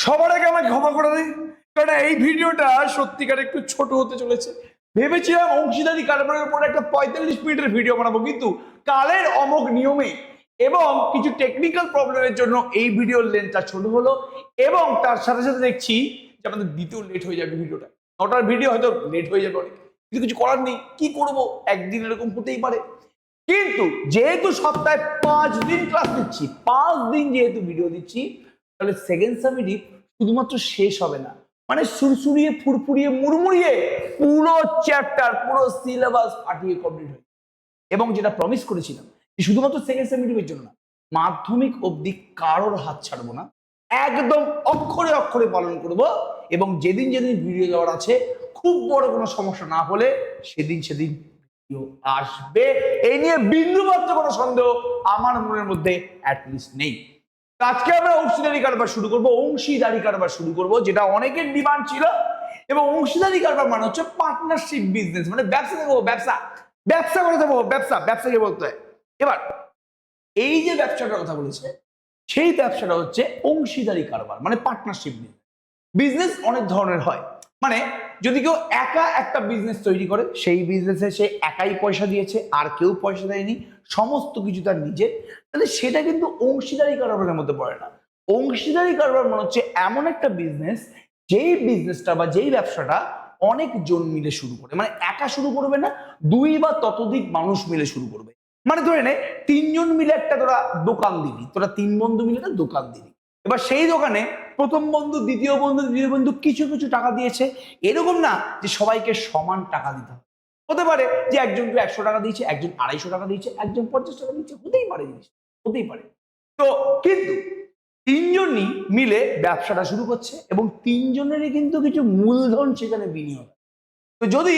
সবার আগে আমাকে ক্ষমা করে দিই, কারণ এই ভিডিওটা সত্যিকার একটু ছোট হতে চলেছে। ভেবেছিলাম অংশীদারি কারবারের উপর একটা 45 মিনিটের ভিডিও বানাবো, কিন্তু কালের অমোঘ নিয়মে এবং কিছু টেকনিক্যাল প্রবলেমের জন্য এই ভিডিওর লেন্থটা ছোট হলো। এবং তার সাথে সাথে দেখছি যে আমাদের দ্বিতীয় লেট হয়ে যাবে ভিডিওটা। ওটার ভিডিও হয়তো লেট হয়ে যাবে অনেক, কিন্তু কিছু করার নেই। কি করব, একদিন এরকম হতেই পারে। কিন্তু যেহেতু সপ্তাহে 5 দিন ক্লাস দিচ্ছি, 5 দিন যেহেতু ভিডিও দিচ্ছি, তাহলে সেকেন্ড সামিটিভ শুধুমাত্র শেষ হবে না, মানে সুরসুরিয়ে ফুরফুরিয়ে মুড়মুড়িয়ে পুরো চ্যাপ্টার পুরো সিলেবাস ফাটিয়ে কমপ্লিট হয়ে। এবং যেটা প্রমিস করেছিলাম যে শুধুমাত্র সেকেন্ড সেমিটিভের জন্য না, মাধ্যমিক অবধি কারোর হাত ছাড়বো না, একদম অক্ষরে অক্ষরে পালন করব। এবং যেদিন যেদিন ভিডিও দেওয়ার আছে, খুব বড় কোনো সমস্যা না হলে সেদিন সেদিন ভিডিও আসবে। এই নিয়ে বিন্দুমাত্র কোনো সন্দেহ আমার মনের মধ্যে অ্যাটলিস্ট নেই। আজকে আমরা অংশীদারি কারবার শুরু করব, অংশীদারি কারবার শুরু করব, যেটা অনেকের ডিমান্ড ছিল। এবং অংশীদারি কারবার মানে হচ্ছে পার্টনারশিপ বিজনেস, মানে ব্যবসা দেবো, ব্যবসা ব্যবসা করে দেবো, ব্যবসাকে বলতে হয়। এবার এই যে ব্যবসাটার কথা বলেছে, সেই ব্যবসাটা হচ্ছে অংশীদারি কারবার, মানে পার্টনারশিপ বিজনেস। বিজনেস অনেক ধরনের হয়, মানে যদি কেউ একা একটা বিজনেস তৈরি করে, সেই বিজনেসে সে একাই পয়সা দিয়েছে, আর কেউ পয়সা দেয়নি, সমস্ত কিছু তার নিজের, তাহলে সেটা কিন্তু অংশীদারি কারবারের মধ্যে পড়ে না। অংশীদারি কারবার মানে হচ্ছে এমন একটা বিজনেস, যেই বিজনেসটা বা যেই ব্যবসাটা অনেক জন মিলে শুরু করে, মানে একা শুরু করবে না, 2 বা ততোধিক মানুষ মিলে শুরু করবে। মানে ধরে নে 3 জন মিলে একটা তোরা দোকান দিবি, তোরা 3 বন্ধু মিলে একটা দোকান দিবি। এবার সেই দোকানে প্রথম বন্ধু, দ্বিতীয় বন্ধু, তৃতীয় বন্ধু কিছু কিছু টাকা দিয়েছে। এরকম না যে সবাইকে সমান টাকা দিতে হবে। হতে পারে যে একজনকে 100 টাকা দিয়েছে, একজন 250 টাকা দিয়েছে, একজন 50 টাকা দিয়েছে, হতেই পারে, জিনিস হতেই পারে। তো কিন্তু 3জনই মিলে ব্যবসাটা শুরু করছে, এবং 3জনেরই কিন্তু কিছু মূলধন সেখানে বিনিয়োগ। তো যদি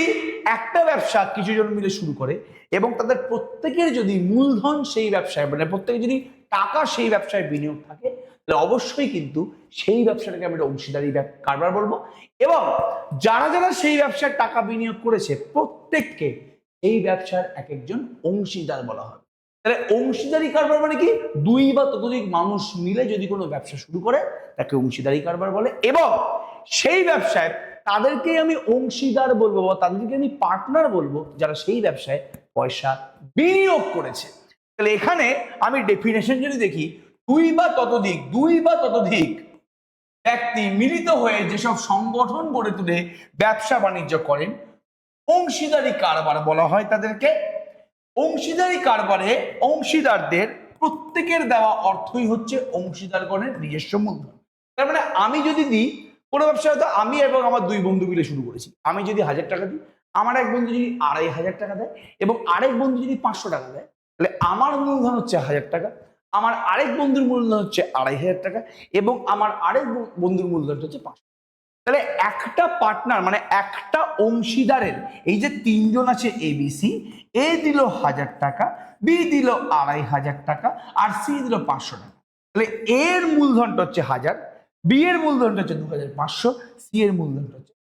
একটা ব্যবসা কিছু জন মিলে শুরু করে এবং তাদের প্রত্যেকের যদি মূলধন সেই ব্যবসায়, মানে প্রত্যেকের যদি টাকা সেই ব্যবসায় বিনিয়োগ থাকে, তাহলে অবশ্যই কিন্তু সেই ব্যবসাটাকে আমরা অংশীদারি কারবার বলবো। এবং যারা যারা সেই ব্যবসায় টাকা বিনিয়োগ করেছে, প্রত্যেককে এই ব্যবসার এক একজন অংশীদার বলা হয়। তাহলে অংশীদারি কারবার মানে কি, 2 বা ততোধিক মানুষ মিলে যদি কোনো ব্যবসা শুরু করে, তাকে অংশীদারি কারবার বলে। এবং সেই ব্যবসায় তাদেরকে আমি অংশীদার বলবো, বা তাদেরকে আমি পার্টনার বলবো, যারা সেই ব্যবসায় পয়সা বিনিয়োগ করেছে। তাহলে এখানে আমি ডেফিনেশন যদি দেখি, 2 বা ততোধিক ব্যক্তি মিলিত হয়ে যেসব সংগঠন গড়ে তুলে ব্যবসা বাণিজ্য করেন, অংশীদারি কারবার বলা হয় তাদেরকে। অংশীদারি কারবারে অংশীদারদের প্রত্যেকের দেওয়া অর্থই হচ্ছে অংশীদারগণের নিজস্ব মূলধন। তার মানে আমি যদি দিই কোনো ব্যবসা, হয়তো আমি এবং আমার 2 বন্ধু মিলে শুরু করেছি, আমি যদি 1000 টাকা দিই, আমার এক বন্ধু যদি 2500 টাকা দেয়, এবং আরেক বন্ধু যদি 500 টাকা দেয়, তাহলে আমার মূলধন হচ্ছে 1000 টাকা, আমার আরেক বন্ধুর মূলধন হচ্ছে 2500 টাকা, এবং আমার আরেক বন্ধুর মূলধন হচ্ছে 500। তাহলে একটা পার্টনার মানে একটা অংশীদারের, এই যে 3জন আছে এবিসি, এ দিল 1000 টাকা, বি দিল 2500 টাকা, আর সি দিল 500 টাকা। তাহলে এর মূলধনটা হচ্ছে 1000, বি এর মূলধনটা হচ্ছে 2500, সি এর মূলধনটা হচ্ছে।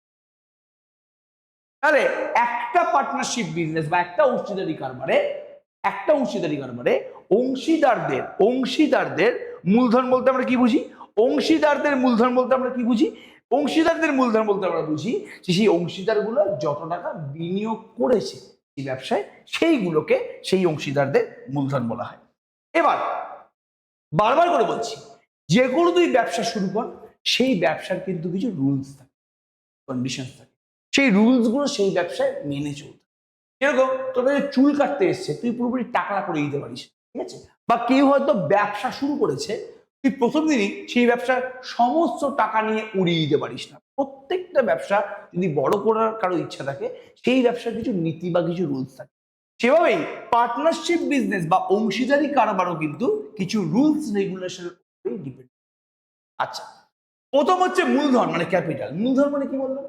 তাহলে একটা পার্টনারশিপ বিজনেস বা একটা অংশীদারি কারবারে, অংশীদারদের মূলধন বলতে আমরা কি বুঝি? অংশীদারদের মূলধন বলতে আমরা কি বুঝি? অংশীদারদের মূলধন বলতে আমরা বুঝি যে সেই অংশীদারগুলো যত টাকা বিনিয়োগ করেছে এই ব্যবসায়, সেইগুলোকে সেই অংশীদারদের মূলধন বলা হয়। এবার বারবার করে বলছি, যে কোনো তুই ব্যবসা শুরু কর, সেই ব্যবসার কিন্তু কিছু রুলস থাকে, কন্ডিশন থাকে, সেই রুলস গুলো সেই ব্যবসায় মেনে চলতে। যেরকম তোর কাছে চুল কাটতে এসছে, তুই পুরোপুরি টাকলা করে দিতে পারিস, ঠিক আছে? বা কেউ হয়তো ব্যবসা শুরু করেছে, তুই প্রথম দিনই সেই ব্যবসার সমস্ত টাকা নিয়ে উড়িয়ে দিতে পারিস না। প্রত্যেকটা ব্যবসা যদি বড় করার কারো ইচ্ছা থাকে, সেই ব্যবসার কিছু নীতি বা কিছু রুলস থাকে। সেভাবেই পার্টনারশিপ বিজনেস বা অংশীদারি কারবারও কিন্তু কিছু রুলস রেগুলেশনের উপরে ডিপেন্ড। আচ্ছা, প্রথম হচ্ছে মূলধন মানে ক্যাপিটাল। মূলধন মানে কি বললাম?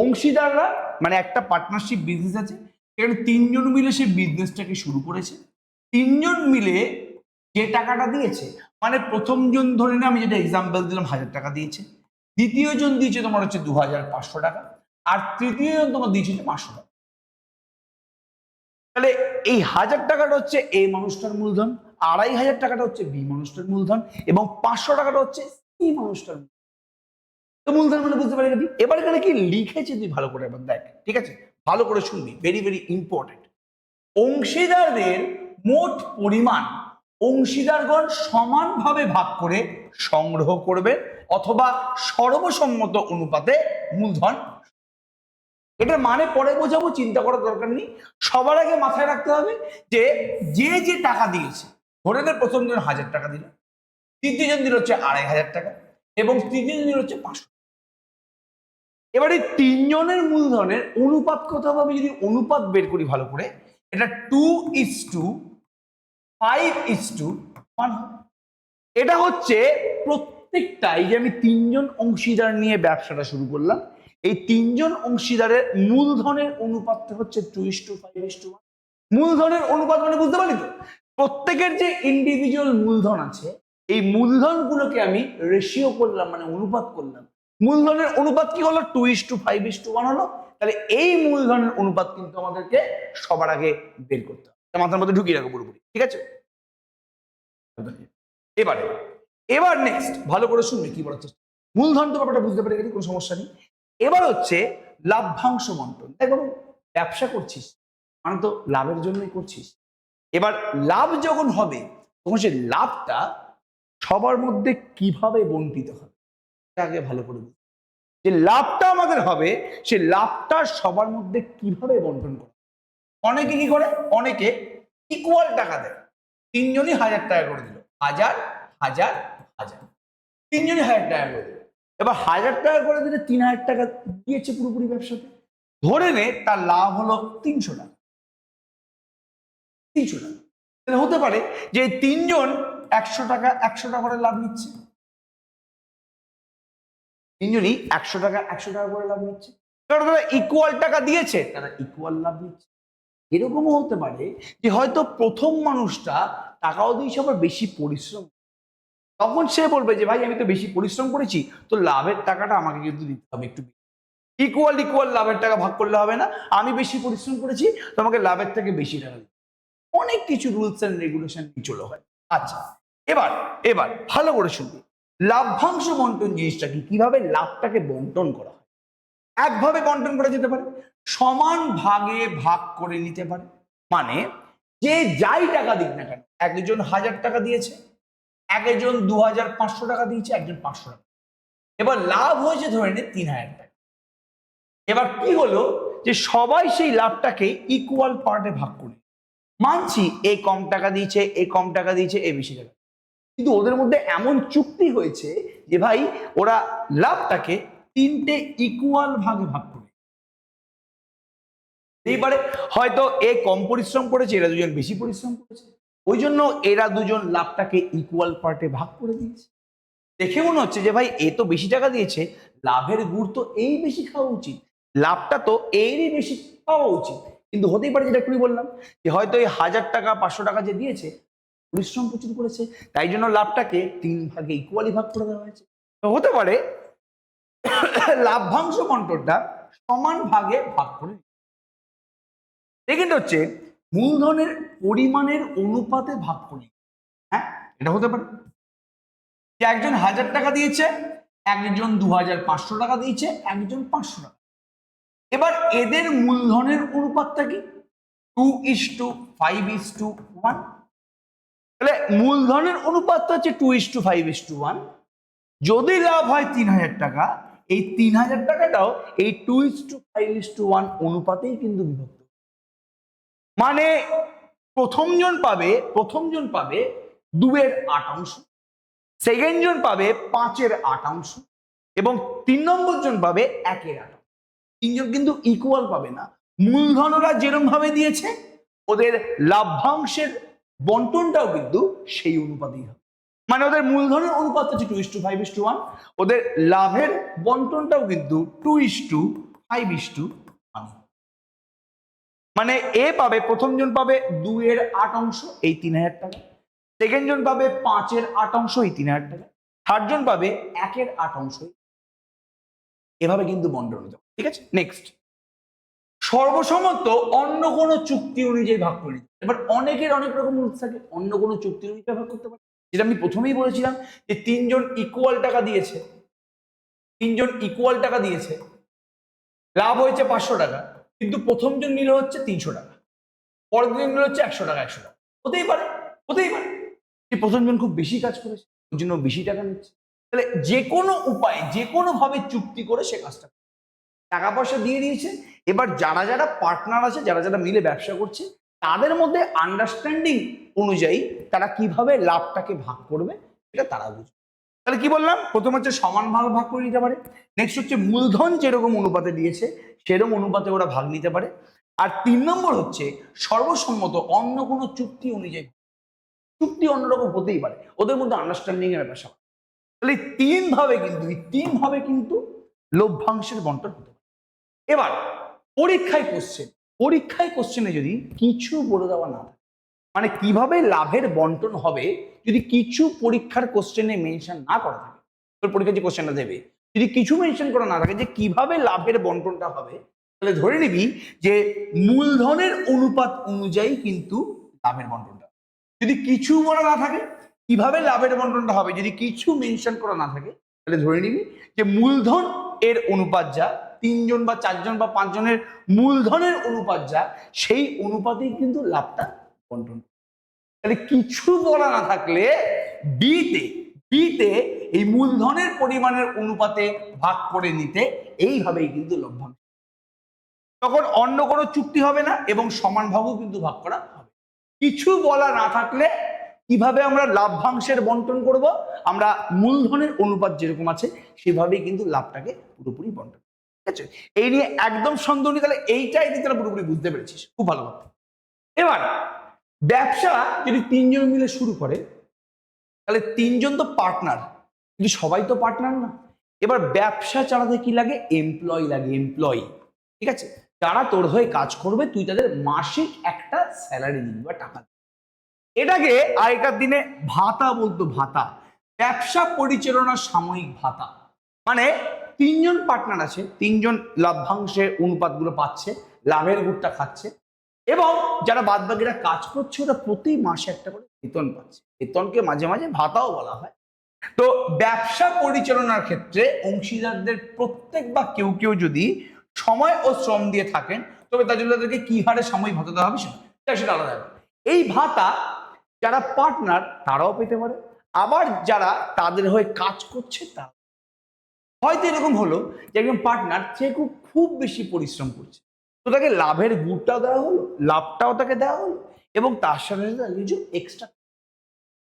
অংশীদাররা মানে একটা পার্টনারশিপ বিজনেস আছে, এখানে 3জন মিলে সেই বিজনেসটাকে শুরু করেছে। 3জন মিলে যে টাকাটা দিয়েছে, মানে প্রথম জন ধরে না, আমি যেটা এক্সাম্পল দিলাম 1000 টাকা দিয়েছে, দ্বিতীয় জন দিয়েছে তোমার হচ্ছে 2500 টাকা, আর তৃতীয় জন তোমার দিয়েছে 500 টাকা। তাহলে এই 1000 টাকাটা হচ্ছে এই মানুষটার মূলধন, 2500 টাকাটা হচ্ছে বি মানুষটার মূলধন, এবং 500 টাকাটা হচ্ছে এই মানুষটার তো মূলধন মানে বুঝতে পারি না। এবার এখানে কি লিখেছে তুই ভালো করে এবার দেখ, ঠিক আছে, ভালো করে শুনবি, ভেরি ভেরি ইম্পর্টেন্ট। অংশীদারদের মোট পরিমাণ অংশীদারগণ সমানভাবে ভাগ করে সংগ্রহ করবে অথবা সর্বসম্মত অনুপাতে মূলধন। এটার মানে পরে বোঝাবো, চিন্তা করার দরকার নেই। সবার আগে মাথায় রাখতে হবে যে যে যে টাকা দিয়েছে, ধরে নে প্রথম জন 1000 টাকা দিল, তৃতীয় জন দিল হচ্ছে 2500 টাকা এবং তৃতীয় জন দিল হচ্ছে 500। এবার এই তিনজনের মূলধনের অনুপাত কত হবে? আমি যদি অনুপাত বের করি ভালো করে, এটা 2:5:1 হবে। এটা হচ্ছে প্রত্যেকটাই, যে আমি তিনজন অংশীদার নিয়ে ব্যবসাটা শুরু করলাম, এই তিনজন অংশীদারের মূলধনের অনুপাতটা হচ্ছে 2:5:1। মূলধনের অনুপাত মানে বুঝতে পারলি তো, প্রত্যেকের যে ইন্ডিভিজুয়াল মূলধন আছে এই মূলধনগুলোকে আমি রেশিও করলাম, মানে অনুপাত করলাম। মূলধনের অনুপাত কি হলো? 2:5:1 হলো। তাহলে এই মূলধনের অনুপাত কিন্তু আমাদেরকে সবার আগে বের করতে হবে, মাথার মধ্যে ঢুকিয়ে রাখো পুরোপুরি, ঠিক আছে? এবার নেক্সট ভালো করে শুনবে কি বলার চেষ্টা। মূলধন তো ব্যাপারটা বুঝতে পেরে গেছি, কোনো সমস্যা নেই। এবার হচ্ছে লাভ্যাংশ বন্টন। দেখো ব্যবসা করছিস মানে তো লাভের জন্যই করছিস। এবার লাভ যখন হবে তখন সেই লাভটা সবার মধ্যে কিভাবে বন্টিত হবে আগে ভালো করে বুঝ। যে লাভটা আমাদের হবে সে লাভটা সবার মধ্যে কিভাবে বন্টন করে। অনেকে কি করে, অনেকে ইকুয়াল টাকা দেয়, তিনজনই 1000 টাকা করে দিল, 1000 1000 1000, তিনজনই 1000 টাকা করে দিল। এবার 1000 টাকা করে দিলে 3000 টাকা দিয়েছে পুরোপুরি ব্যবসাতে। ধরে নে তার লাভ হলো 300 টাকা। 300 টাকা তাহলে হতে পারে যে তিনজন 100 টাকা 100 টাকা করে লাভ নিচ্ছে, তিনজনই 100 টাকা 100 টাকা করে লাভ নিচ্ছে, কারণ তারা ইকুয়াল টাকা দিয়েছে, তারা ইকুয়াল লাভ নিচ্ছে। এরকমও হতে পারে যে হয়তো প্রথম মানুষটা টাকাও দিয়েছে আবার বেশি পরিশ্রম, তখন সে বলবে যে ভাই আমি তো বেশি পরিশ্রম করেছি, তো লাভের টাকাটা আমাকে কিন্তু দিতে হবে একটু। ইকুয়াল ইকুয়াল লাভের টাকা ভাগ করলে হবে না, আমি বেশি পরিশ্রম করেছি তোমাকে লাভের থেকে বেশি টাকা দিতে। অনেক কিছু রুলস এন্ড রেগুলেশন চলে হয়। আচ্ছা এবার এবার ভালো করে শুনবি, লাভ্যাংশ বন্টন জিনিসটা কি, কিভাবে লাভটাকে বন্টন করা হয়। একভাবে বন্টন করা যেতে পারে, সমান ভাগে ভাগ করে নিতে পারে। মানে যে যাই টাকা দিক না কেন, একজন 1000 টাকা দিয়েছে, একজন 2500 টাকা দিয়েছে, একজন 500 টাকা, এবার লাভ হয়েছে ধরে নে 3000 টাকা। এবার কি হলো যে সবাই সেই লাভটাকে ইকুয়াল পার্টে ভাগ করে, মানছি এ কম টাকা দিয়েছে, এ কম টাকা দিয়েছে, এ বেশি টাকা, কিন্তু ওদের মধ্যে এমন চুক্তি হয়েছে যে ভাই ওরা লাভটাকে 3টে ইকুয়াল ভাগে ভাগ করে। এইবারে হয়তো এ কম পরিশ্রম করেছে, এরা দুজন বেশি পরিশ্রম করেছে, ওই জন্য এরা দুজন লাভটাকে ইকুয়াল পার্টে ভাগ করে দিয়েছে। দেখে মনে হচ্ছে যে ভাই এ তো বেশি টাকা দিয়েছে, লাভের গুড় তো এই বেশি খাওয়া উচিত, লাভটা তো এরই বেশি পাওয়া উচিত। কিন্তু হতেই পারে যেটা একটু বললাম যে হয়তো এই 1000 টাকা 500 টাকা যে দিয়েছে পরিশ্রম প্রচুর করেছে, তাই জন্য লাভটাকে 3 ভাগে ইকুয়ালি ভাগ করে দেওয়া হয়েছে। তো হতে পারে লাভ্যাংশ বন্টনটা সমান ভাগে ভাগ করে। সেকেন্ড হচ্ছে মূলধনের পরিমাণের অনুপাতে ভাগ করে। হ্যাঁ এটা হতে পারে যে একজন 1000 টাকা দিয়েছে, একজন 2500 টাকা দিয়েছে, একজন 500 টাকা। এবার এদের মূলধনের অনুপাতটা কি? 2:5:1। তাহলে মূলধনের অনুপাতটা হচ্ছে 2:5:1। যদি লাভ হয় 3000 টাকা, এই 3000 টাকাটাও এই 2:5:1 অনুপাতেই কিন্তু বিভক্ত। মানে প্রথম জন পাবে 2/8, সেকেন্ড জন পাবে 5/8 এবং 3 নম্বর জন পাবে 1/8। তিনজন কিন্তু ইকুয়াল পাবে না। মূলধন ওরা যেরকম ভাবে দিয়েছে ওদের লাভ্যাংশের বন্টনটাও কিন্তু সেই অনুপাতেই হবে। মানে ওদের মূলধনের অনুপাত হচ্ছে 2:5:1, ওদের লাভের বন্টনটাও কিন্তু 2:5:1। মানে এ পাবে, প্রথম জন পাবে 2/8 এই 3000 টাকা, সেকেন্ড জন পাবে 5/8 এই 3000 টাকা, থার্ড জন পাবে 1/8। এভাবে কিন্তু বন্টন হয়ে যাবে, ঠিক আছে? নেক্সট সর্বসম্মত অন্য কোনো চুক্তি অনুযায়ী ভাগ করে নিতে। এবার অনেকের অনেক রকম রুলস থাকে, অন্য কোনো চুক্তি অনুযায়ী ভাগ করতে পারে। যেটা আমি প্রথমেই বলেছিলাম যে তিনজন ইকুয়াল টাকা দিয়েছে, লাভ হয়েছে 500 টাকা, কিন্তু প্রথম জন নিল হচ্ছে 300 টাকা, পরের জন নিল হচ্ছে 100 টাকা। হতেই পারে যে প্রথম জন খুব বেশি কাজ করেছে, ওর জন্য বেশি টাকা নিচ্ছে। তাহলে যে কোনো উপায়ে যে কোনো ভাবে চুক্তি করে সে কাজটা টাকা পয়সা দিয়ে দিয়েছে। এবার যারা যারা পার্টনার আছে, যারা যারা মিলে ব্যবসা করছে, তাদের মধ্যে আন্ডারস্ট্যান্ডিং অনুযায়ী তারা কিভাবে লাভটাকে ভাগ করবে সেটা তারা বুঝবে। তাহলে কি বললাম, প্রথম হচ্ছে সমান ভাগ ভাগ করে নিতে পারে, নেক্সট হচ্ছে মূলধন যেরকম অনুপাতে দিয়েছে সেরকম অনুপাতে ওরা ভাগ নিতে পারে, আর 3 নম্বর হচ্ছে সর্বসম্মত অন্য কোনো চুক্তি অনুযায়ী, চুক্তি অন্যরকম হতেই পারে, ওদের মধ্যে আন্ডারস্ট্যান্ডিং এর ব্যাপার। তাহলে তিন ভাবে কিন্তু লভ্যাংশের বন্টন হতে পারে। এবার পরীক্ষায় কোশ্চেনে যদি কিছু বলে দেওয়া না থাকে, মানে কিভাবে লাভের বন্টন হবে যদি কিছু পরীক্ষার কোশ্চেনে মেনশন না করা থাকে, তোর পরীক্ষা যে কোশ্চেনটা দেবে যদি কিছু মেনশন করা না থাকে যে কিভাবে লাভের বন্টনটা হবে, তাহলে ধরে নিবি যে মূলধনের অনুপাত অনুযায়ী কিন্তু লাভের বন্টনটা। যদি কিছু বলা না থাকে কিভাবে লাভের বন্টনটা হবে, যদি কিছু মেনশন করা না থাকে, তাহলে ধরে নিবি যে মূলধন এর অনুপাত যা, 3 জন বা 4 জন বা 5 জনের মূলধনের অনুপাত যা, সেই অনুপাতেই কিন্তু লাভটা বন্টন। তাহলে কিছু বলা না থাকলে বিতে এই মূলধনের পরিমাণের অনুপাতে ভাগ করে নিতে, এইভাবেই কিন্তু লভ্যাংশ। তখন অন্য কোনো চুক্তি হবে না এবং সমান ভাগও কিন্তু ভাগ করা হবে। কিছু বলা না থাকলে কিভাবে আমরা লাভ্যাংশের বন্টন করব, আমরা মূলধনের অনুপাত যেরকম আছে সেভাবেই কিন্তু লাভটাকে পুরোপুরি বন্টন। ঠিক আছে, এই নিয়ে একদম সন্দেহ নেই। তাহলে এইটাই কিন্তু তোরা পুরোপুরি বুঝতে পেরেছিস, খুব ভালো কথা। এবার ব্যবসা যদি 3 জন মিলে শুরু করে, তাহলে 3 জন তো পার্টনার, কিন্তু সবাই তো পার্টনার না। এবার ব্যবসা চালাতে কি লাগে, এমপ্লয়ি লাগে, এমপ্লয়ি। ঠিক আছে, যারা তোর হয়ে কাজ করবে, তুই তাদের মাসিক একটা স্যালারি দিবি বা টাকা। এটাকে আগেকার দিনে ভাতা বলতো, ভাতা, ব্যবসা পরিচালনা সাময়িক ভাতা। মানে 3 জন পার্টনার আছে, 3 জন লভ্যাংশের অনুপাতগুলো পাচ্ছে, লাভের গুড়টা খাচ্ছে, এবং যারা বাদবাকিরা কাজ করছে ওরা প্রতি মাসে একটা করে বেতন পাচ্ছে। বেতনকে মাঝে মাঝে ভাতাও বলা হয়। তো ব্যবসা পরিচালনার ক্ষেত্রে অংশীদারদের প্রত্যেক বা কেউ কেউ যদি সময় ও শ্রম দিয়ে থাকেন, তবে তার জন্য তাদেরকে কি হারে সাময়িক ভাতা দেওয়া হবে সেটা আলাদা ব্যাপার। এই ভাতা যারা পার্টনার তারাও পেতে পারে, আবার যারা তাদের হয়ে কাজ করছে তারা। হয়তো এরকম হলো যে একজন পার্টনার সে খুব বেশি পরিশ্রম করছে, তো তাকে লাভের গুড়টাও দেওয়া হলো, লাভটাও তাকে দেওয়া হলো, এবং তার সাথে সাথে কিছু এক্সট্রা,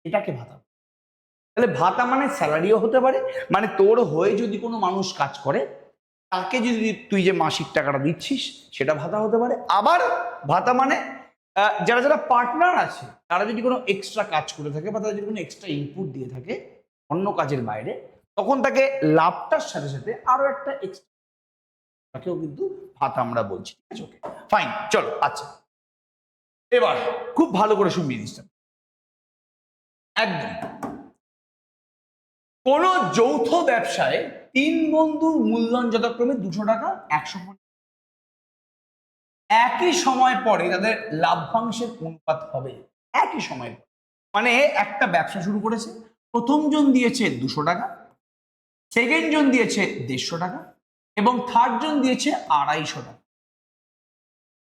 এটাকে ভাতা। তাহলে ভাতা মানে স্যালারিও হতে পারে, মানে তোর হয়ে যদি কোনো মানুষ কাজ করে তাকে যদি তুই যে মাসিক টাকাটা দিচ্ছিস সেটা ভাতা হতে পারে। আবার ভাতা মানে যারা যারা পার্টনার আছে তারা যদি কোনো এক্সট্রা কাজ করে থাকে বা তারা যদি কোনো এক্সট্রা ইনপুট দিয়ে থাকে অন্য কাজের বাইরে, তখন তাকে লাভটার সাথে সাথে আরো একটা এক্সট্রা, তাকেও কিন্তু ভাতা আমরা বলছি। ঠিক আছে, ওকে ফাইন, চলো। আচ্ছা, এবার খুব ভালো করে শুনবি জিনিসটা একদম। কোন যৌথ ব্যবসায় 3 বন্ধুর মূলধন যথাক্রমে 200 টাকা, 100 একই সময় পরে তাদের লাভ্যাংশের অনুপাত হবে একই সময়। মানে একটা ব্যবসা শুরু করেছে, প্রথম জন দিয়েছে 200 টাকা, সেকেন্ড জন দিয়েছে 150 টাকা, এবং থার্ড জন দিয়েছে 250 টাকা।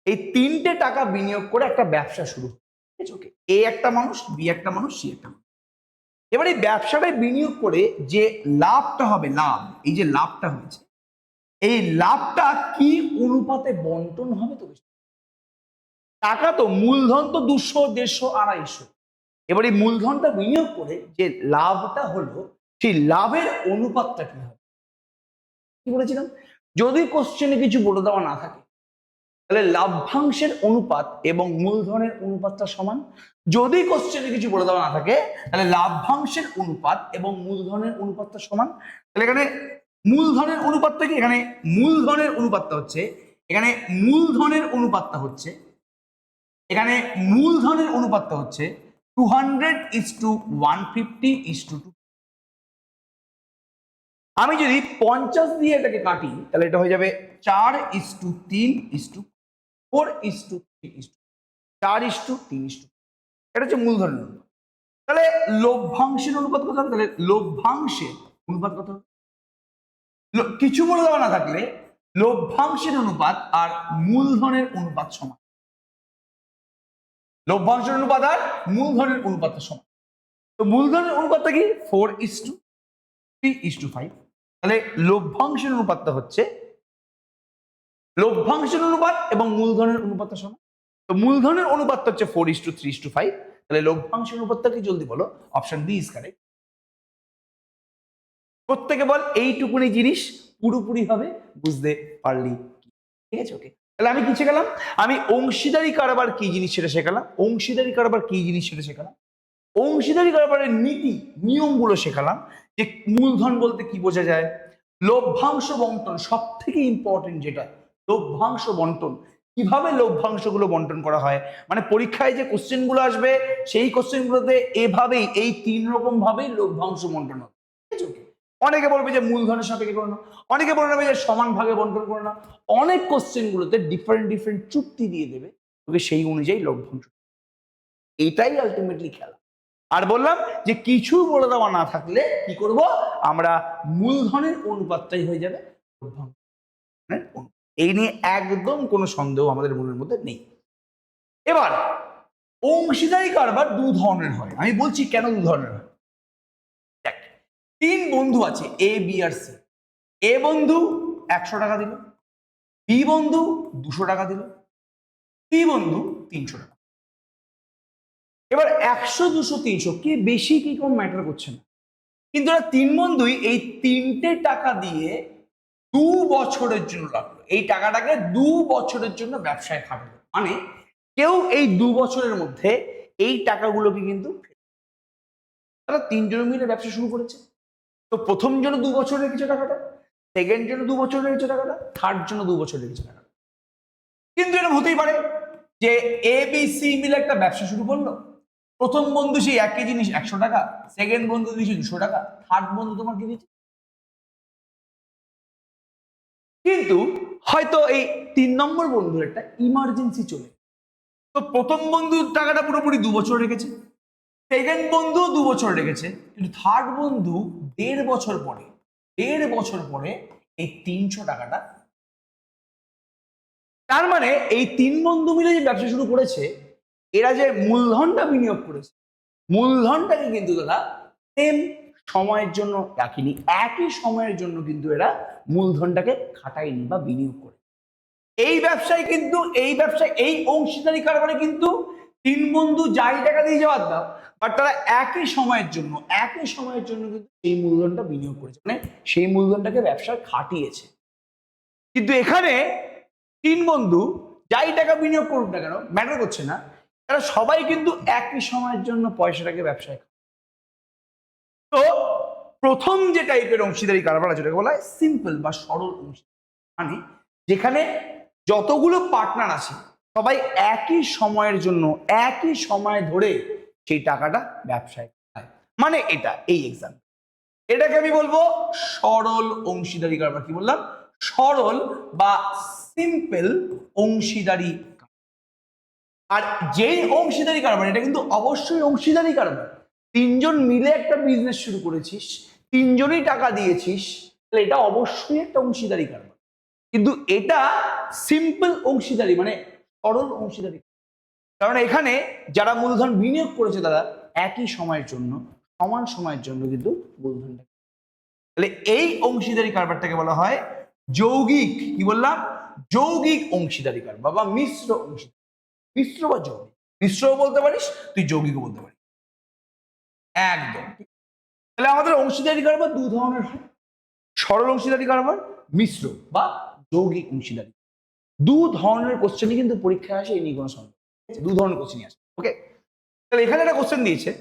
এই 3টে টাকা বিনিয়োগ করে একটা ব্যবসা শুরু হচ্ছে। এ একটা মানুষ, বি একটা মানুষ, সি একটা মানুষ। এবার এই ব্যবসাটায় বিনিয়োগ করে যে লাভটা হবে, লাভ, এই যে লাভটা হয়েছে, এই লাভটা কি অনুপাতে বন্টন হবে? তো টাকা তো মূলধন তো 200, 150, 250। এবার এই মূলধনটা বিনিয়োগ করে যে লাভটা হলো, সেই লাভের অনুপাতটা কি হবে? কি বলেছিলাম, যদি কোশ্চেনে কিছু বলে দেওয়া না থাকে তাহলে লাভ্যাংশের অনুপাত এবং মূলধনের অনুপাতটা সমান। যদি কোশ্চেনে কিছু বলে দেওয়া না থাকে তাহলে লাভ্যাংশের অনুপাত এবং মূলধনের অনুপাতটা সমান। তাহলে এখানে মূলধনের অনুপাতটা কি, এখানে মূলধনের অনুপাতটা হচ্ছে, এখানে মূলধনের অনুপাতটা হচ্ছে, এখানে মূলধনের অনুপাতটা হচ্ছে 200:150:2। আমি যদি 50 দিয়ে এটাকে কাটি তাহলে এটা হয়ে যাবে 4:3:4:3:4:3। এটা হচ্ছে মূলধনের অনুপাত। তাহলে লভ্যাংশের অনুপাত কত হবে? তাহলে লভ্যাংশের অনুপাত কত হবে? কিছু বলে দেওয়া না থাকলে লভ্যাংশের অনুপাত আর মূলধনের অনুপাত সমান। লভ্যাংশের অনুপাত আর মূলধনের অনুপাতটা সমান। তো মূলধনের অনুপাতটা কি? 4:3:5। তাহলে লভ্যাংশের অনুপাতটা হচ্ছে, লভ্যাংশের অনুপাত এবং মূলধনের অনুপাতটা সমান। তো মূলধনের অনুপাতটা হচ্ছে 4:3:5। তাহলে লভ্যাংশের অনুপাতটা কি? জলদি বলো। Option B is correct. প্রত্যেকে বল এইটুকুনি জিনিস পুরোপুরি ভাবে বুঝতে পারলি, ঠিক আছে? ওকে, তাহলে আমি কি শেখালাম? আমি অংশীদারি কারবার কি জিনিস সেটা শেখালাম। অংশীদারি কারবার কি জিনিস সেটা শেখালাম। অংশীদারি কারবারের নীতি নিয়মগুলো শেখালাম, যে মূলধন বলতে কি বোঝা যায়, লভ্যাংশ বন্টন সব থেকে ইম্পর্টেন্ট যেটা, লভ্যাংশ বন্টন, কিভাবে লভ্যাংশগুলো বন্টন করা হয়। মানে পরীক্ষায় যে কোশ্চেনগুলো আসবে সেই কোশ্চেনগুলোতে এভাবেই, এই 3 রকম ভাবেই লভ্যাংশ বন্টন হবে। অনেকে বলবে যে মূলধনের সাপেক্ষে করে না, অনেকে বলবে যে সমান ভাগে বন্টন করে না। অনেক কোশ্চেনগুলোতে ডিফারেন্ট ডিফারেন্ট চুক্তি দিয়ে দেবে, তবে সেই অনুযায়ী লভ্যাংশ। এইটাই আলটিমেটলি খেলা। আর বললাম যে কিছু বলে দেওয়া না থাকলে কি করব আমরা, মূলধনের অনুপাতটাই হয়ে যাবে লভ্যাংশের অনুপাত। এই নিয়ে একদম কোনো সন্দেহ আমাদের মনের মধ্যে নেই। এবার অংশীদারি কারবার 2 ধরনের হয়। আমি বলছি কেন 2 ধরনের হয়। 3 বন্ধু আছে, এ বি আর সি। এ বন্ধু 100 টাকা দিল, বি বন্ধু 200 টাকা দিল, সি বন্ধু 300 টাকা। এবার 100, 200, 300 কে বেশি কি কম ম্যাটার করছে না, কিন্তু এরা 3 বন্ধুই এই 3টে টাকা দিয়ে 2 বছরের জন্য লাগলো। এই টাকাটাকে 2 বছরের জন্য ব্যবসায় খাটালো। মানে কেউ এই 2 বছরের মধ্যে এই টাকাগুলোকে কিন্তু তারা 3 জন মিলে ব্যবসা শুরু করেছে। তো প্রথম জন্য 2 বছর রেখেছে টাকাটা, সেকেন্ড জন্য 2 বছর রেখেছে টাকাটা, থার্ড জন্য 2 বছর রেখেছে টাকাটা। কিন্তু এরকম হতেই পারে যে এ বি সি মিলে একটা ব্যবসা শুরু করলো। প্রথম বন্ধু সেই একই জিনিস 100 টাকা, সেকেন্ড বন্ধু দিয়েছে 200 টাকা, থার্ড বন্ধু তোমার কি দিচ্ছে। কিন্তু হয়তো এই 3 নম্বর বন্ধুর একটা ইমার্জেন্সি চলে, তো প্রথম বন্ধুর টাকাটা পুরোপুরি 2 বছর রেখেছে, সেকেন্ড বন্ধু 2 বছর রেখেছে, কিন্তু থার্ড বন্ধু 1.5 বছর পরে, 1.5 বছর পরে এই 300 টাকাটা। তার মানে এই 3 বন্ধু মিলে যে ব্যবসা শুরু করেছে, এরা যে মূলধনটা বিনিয়োগ করেছে, মূলধনটাকে কিন্তু তারা সেম সময়ের জন্য রাখিনি, একই সময়ের জন্য কিন্তু এরা মূলধনটাকে খাটায়নি বা বিনিয়োগ করে। এই ব্যবসায় কিন্তু, এই অংশীদারি কারবারে কিন্তু 3 বন্ধু যাই টাকা দিয়ে যাওয়ার দাও, বাট তারা একই সময়ের জন্য কিন্তু সেই মূলধনটা বিনিয়োগ করেছে, মানে সেই মূলধনটাকে ব্যবসায় খাটিয়েছে। কিন্তু এখানে 3 বন্ধু যাই টাকা বিনিয়োগ করুক না কেন ম্যাটার করছে না, তারা সবাই কিন্তু একই সময়ের জন্য পয়সাটাকে ব্যবসায়। তো প্রথম যে টাইপের অংশীদারি কারবার আছে যেটাকে বলা হয় সিম্পল বা সরল অংশীদারি, মানে যেখানে যতগুলো পার্টনার আছে সবাই একই সময়ের জন্য, একই সময় ধরে সেই টাকাটা ব্যবসায় খায়। মানে এটা, এই এক্সাম্পল, এটাকে আমি বলবো সরল অংশীদারি কারবার। কি বললাম? সরল বা সিম্পল অংশীদারি। আর যেই অংশীদারি কারবার, এটা কিন্তু অবশ্যই অংশীদারি কারবার, 3 জন মিলে একটা বিজনেস শুরু করেছিস, 3 জনই টাকা দিয়েছিস, তাহলে এটা অবশ্যই একটা অংশীদারি কারবার। কিন্তু এটা সিম্পল অংশীদারি, মানে সরল অংশীদারি, কারণ এখানে যারা মূলধন বিনিয়োগ করেছে তারা একই সময়ের জন্য, সমান সময়ের জন্য কিন্তু মূলধনটা। তাহলে এই অংশীদারি কারবারটাকে বলা হয় যৌগিক, কি বললাম? যৌগিক অংশীদারি কারবার বা মিশ্র অংশীদারি। মিশ্র বা যৌগিক, মিশ্রও বলতে পারিস, তুই যৌগিকও বলতে পারিস, একদম। তাহলে আমাদের অংশীদারি কারবার 2 ধরনের হয়, সরল অংশীদারি কারবার, মিশ্র বা যৌগিক অংশীদারি। 2 ধরনের কোশ্চেনই কিন্তু পরীক্ষায় আসে, এই নিয়ে কোনো সন্দেহ, 2 ধরনের কোশ্চেনই আসে। ওকে, তাহলে এখানে একটা কোশ্চেন দিয়েছে,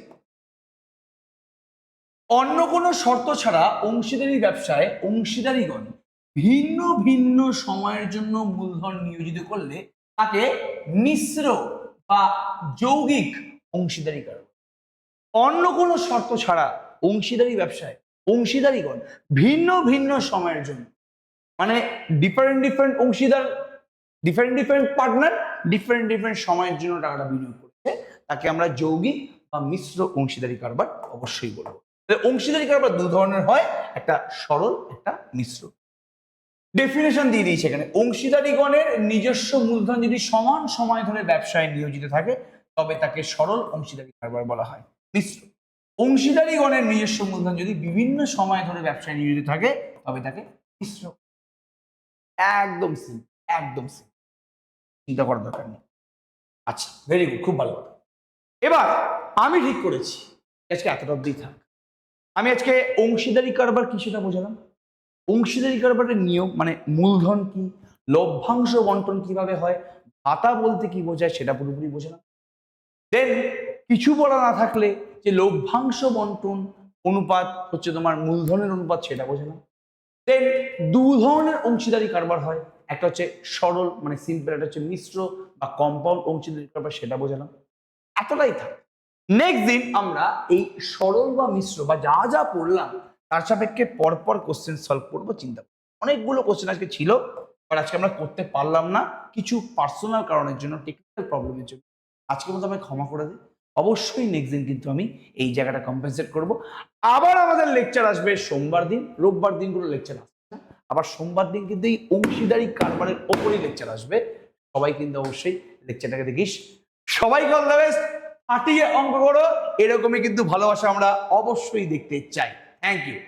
অন্য কোনো শর্ত ছাড়া অংশীদারি ব্যবসায় অংশীদারিগণ ভিন্ন ভিন্ন সময়ের জন্য মূলধন নিয়োজিত করলে তাকে মিশ্র বা যৌগিক অংশীদারি কারবার। অন্য কোনো শর্ত ছাড়া অংশীদারি ব্যবসায় অংশীদারিগণ ভিন্ন ভিন্ন সময়ের জন্য, মানে ডিফারেন্ট ডিফারেন্ট অংশীদার, different different partner different different সময়ের জন্য টাকাটা বিনিয়োগ করছে, তাকে আমরা যৌগিক বা মিশ্র অংশীদারি কারবার অবশ্যই বলবো। অংশীদারি কারবার দু ধরনের হয়, একটা সরল, একটা মিশ্র। ডেফিনেশন দিয়ে দিয়েছে এখানে, অংশীদারিগণের নিজস্ব মূলধন যদি সমান সময় ধরে ব্যবসায় নিয়োজিত থাকে তবে তাকে সরল অংশীদারি কারবার বলা হয়। মিশ্র অংশীদারিগণের নিজস্ব মূলধন যদি বিভিন্ন সময় ধরে ব্যবসায় নিয়োজিত থাকে তবে তাকে মিশ্র। একদম সিম্পল, একদম সিম্পল, চিন্তা করার দরকার নেই। আচ্ছা, ভেরি গুড, খুব ভালো কথা। এবার আমি ঠিক করেছি আজকে এতটা অব্দি থাক। আমি আজকে অংশীদারি কারবার কি সেটা বোঝালাম, অংশীদারি কারবারের নিয়ম মানে মূলধন কি, লভ্যাংশ বন্টন কিভাবে হয়, ভাতা বলতে কি বোঝায় সেটা পুরোপুরি বোঝালাম। দেন কিছু বলা না থাকলে যে লভ্যাংশ বন্টন অনুপাত হচ্ছে তোমার মূলধনের অনুপাত সেটা বোঝালাম। দেন দু ধরনের অংশীদারি কারবার হয়, একটা হচ্ছে সরল মানে সিম্পল, একটা হচ্ছে মিশ্র বা কম্পাউন্ড অংশীদারি কারবার সেটা বোঝালাম। এতটাই থাক। নেক্সট দিন আমরা এই সরল বা মিশ্র বা যা যা পড়লাম তার সাপেক্ষে পরপর কোশ্চেন সলভ করবো, চিন্তা করবো। অনেকগুলো কোশ্চেন আজকে ছিল, বাট আজকে আমরা করতে পারলাম না কিছু পার্সোনাল কারণের জন্য, টেকনিক্যাল প্রবলেমের জন্য। আজকের মতো আমি ক্ষমা করে দিই। অবশ্যই নেক্সট দিন কিন্তু আমি এই জায়গাটা কম্পেনসেট করব। আবার আমাদের লেকচার আসবে সোমবার দিন, রোববার দিনগুলো লেকচার আসবে না। আবার সোমবার দিন কিন্তু এই অংশীদারি কারবারের ওপরই লেকচার আসবে। সবাই কিন্তু অবশ্যই লেকচারটাকে দেখিস। সবাইকে অল দ্য বেস্ট, ফাটিয়ে অঙ্ক করো। এরকমই কিন্তু ভালোবাসা আমরা অবশ্যই দেখতে চাই। Thank you.